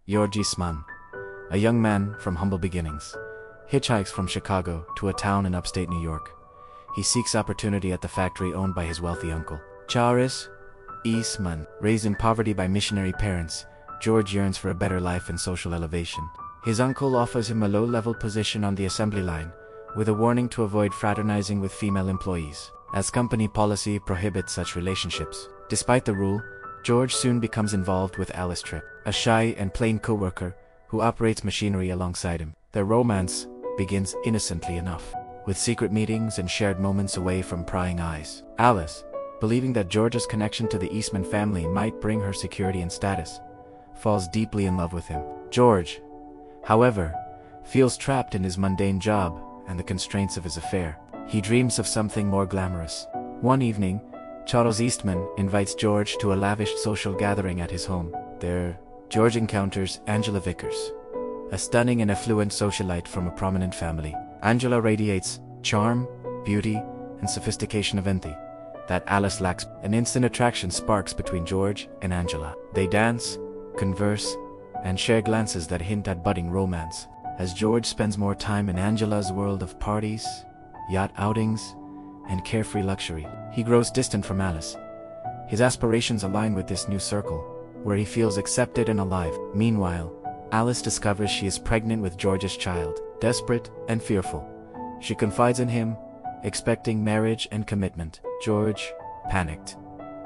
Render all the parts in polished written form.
George Eastman, a young man from humble beginnings, hitchhikes from Chicago to a town in upstate New York. He seeks opportunity at the factory owned by his wealthy uncle. George Eastman, raised in poverty by missionary parents, George yearns for a better life and social elevation. His uncle offers him a low-level position on the assembly line, with a warning to avoid fraternizing with female employees, as company policy prohibits such relationships. Despite the rule, George soon becomes involved with Alice Tripp, a shy and plain co-worker who operates machinery alongside him. Their romance begins innocently enough, with secret meetings and shared moments away from prying eyes. Alice, believing that George's connection to the Eastman family might bring her security and status, falls deeply in love with him. George, however, feels trapped in his mundane job and the constraints of his affair. He dreams of something more glamorous. One evening, Charles Eastman invites George to a lavish social gathering at his home. There, George encounters Angela Vickers, a stunning and affluent socialite from a prominent family. Angela radiates charm, beauty, and sophistication of empathy that Alice lacks. An instant attraction sparks between George and Angela. They dance, converse, and share glances that hint at budding romance. As George spends more time in Angela's world of parties, yacht outings, and carefree luxury, he grows distant from Alice. His aspirations align with this new circle, where he feels accepted and alive. Meanwhile, Alice discovers she is pregnant with George's child. Desperate and fearful, she confides in him, expecting marriage and commitment. George, panicked,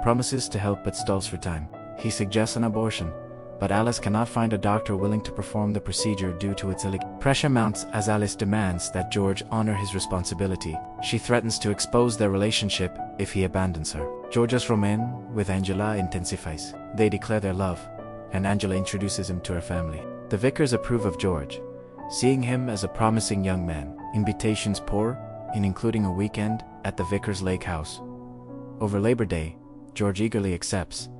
promises to help but stalls for time. He suggests an abortion, but Alice cannot find a doctor willing to perform the procedure due to its illegal. Pressure mounts as Alice demands that George honor his responsibility. She threatens to expose their relationship if he abandons her. George's romance with Angela intensifies. They declare their love, and Angela introduces him to her family. The Vickers approve of George, seeing him as a promising young man. Invitations pour in, including a weekend at the Vickers Lake house. Over Labor Day, George eagerly accepts,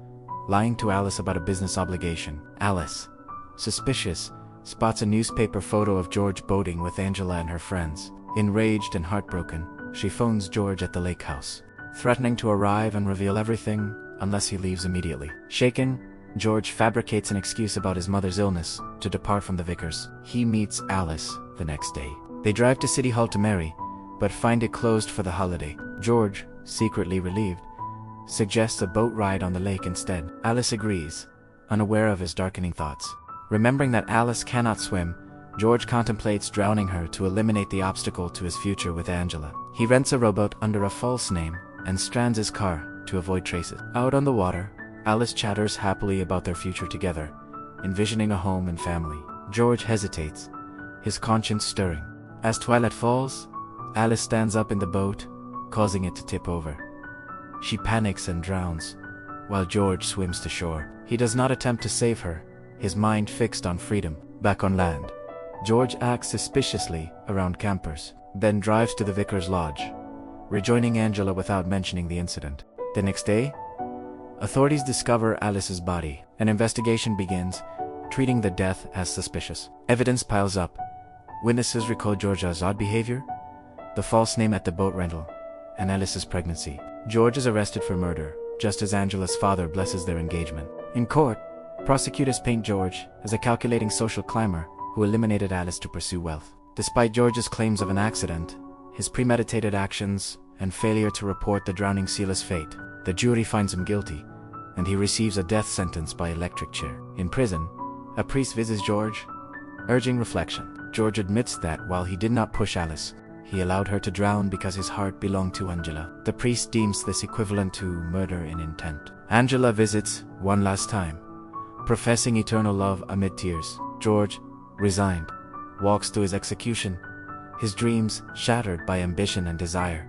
lying to Alice about a business obligation. Alice, suspicious, spots a newspaper photo of George boating with Angela and her friends. Enraged and heartbroken, she phones George at the lake house, threatening to arrive and reveal everything unless he leaves immediately. Shaken, George fabricates an excuse about his mother's illness to depart from the Vickers. He meets Alice the next day. They drive to City Hall to marry, but find it closed for the holiday. George, secretly relieved, suggests a boat ride on the lake instead. Alice agrees, unaware of his darkening thoughts. Remembering that Alice cannot swim, George contemplates drowning her to eliminate the obstacle to his future with Angela. He rents a rowboat under a false name and strands his car to avoid traces. Out on the water, Alice chatters happily about their future together, envisioning a home and family. George hesitates, his conscience stirring. As twilight falls, Alice stands up in the boat, causing it to tip over. She panics and drowns, while George swims to shore. He does not attempt to save her, his mind fixed on freedom. Back on land, George acts suspiciously around campers, then drives to the Vickers Lodge, rejoining Angela without mentioning the incident. The next day, authorities discover Alice's body. An investigation begins, treating the death as suspicious. Evidence piles up. Witnesses recall George's odd behavior, the false name at the boat rental, and Alice's pregnancy. George is arrested for murder, just as Angela's father blesses their engagement. In court, prosecutors paint George as a calculating social climber who eliminated Alice to pursue wealth. Despite George's claims of an accident, his premeditated actions, and failure to report the drowning sealer's fate, the jury finds him guilty, and he receives a death sentence by electric chair. In prison, a priest visits George, urging reflection. George admits that while he did not push Alice, he allowed her to drown because his heart belonged to Angela. The priest deems this equivalent to murder in intent. Angela visits one last time, professing eternal love amid tears. George, resigned, walks to his execution, his dreams shattered by ambition and desire.